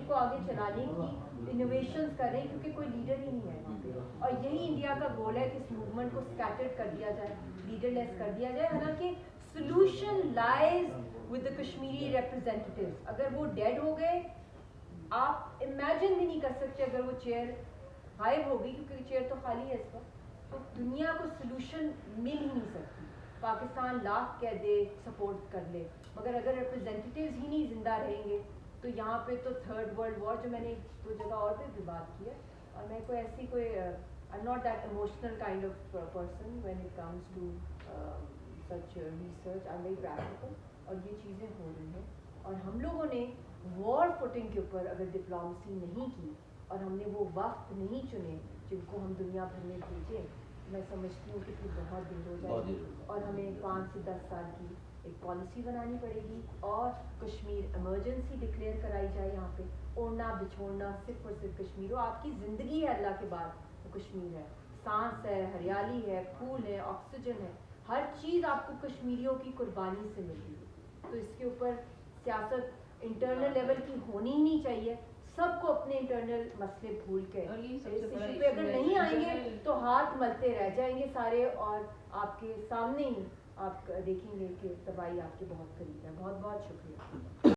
ملک کو آگے چلانے کی انوویشنز کر رہے ہیں کیونکہ کوئی لیڈر ہی نہیں ہے وہاں پہ. اور یہی انڈیا کا گول ہے کہ اس موومنٹ کو اسکیٹرڈ کر دیا جائے, لیڈر لیس کر دیا جائے. حالانکہ solution lies with the Kashmiri representatives. اگر وہ ڈیڈ ہو گئے, آپ امیجن بھی نہیں کر سکتے اگر وہ چیئر غائب ہوگی, کیونکہ چیئر تو خالی ہے اس وقت, تو دنیا کو سلوشن مل ہی نہیں سکتی. پاکستان لاکھ کہہ دے سپورٹ کر لے, مگر اگر ریپرزینٹیوز ہی نہیں زندہ رہیں گے تو یہاں پہ تو تھرڈ ورلڈ وار, جو میں نے دو جگہ اور پہ بھی بات کی ہے, اور میں کوئی ایسی کوئی I am not that emotional kind of person when it comes to such research. I am very practical, اور یہ چیزیں ہو رہی ہیں. اور ہم لوگوں نے وار فوٹنگ کے اوپر اگر ڈپلومسی نہیں کی اور ہم نے وہ وقت نہیں چنے جن کو ہم دنیا بھر میں بھیجیں, میں سمجھتی ہوں کہ پھر بہت دیر ہو جائے گی, اور ہمیں 5 سے 10 سال کی ایک پالیسی بنانی پڑے گی, اور کشمیر ایمرجنسی ڈکلیئر کرائی جائے. یہاں پہ اوڑھنا بچھوڑنا صرف اور صرف کشمیر ہو. آپ کی زندگی ہے اللہ کے بعد وہ کشمیر ہے, سانس ہے, ہریالی ہے, پھول ہے, آکسیجن ہے, ہر چیز آپ کو کشمیریوں کی قربانی سے ملی ہے. تو اس کے اوپر سیاست انٹرنل لیول کی ہونی ہی نہیں چاہیے. سب کو اپنے انٹرنل مسئلے بھول کے اس ایشو پہ اگر نہیں آئیں گے تو ہاتھ ملتے رہ جائیں گے سارے, اور آپ کے سامنے ہی آپ دیکھیں گے کہ تباہی آپ کے بہت قریب ہے. بہت بہت شکریہ.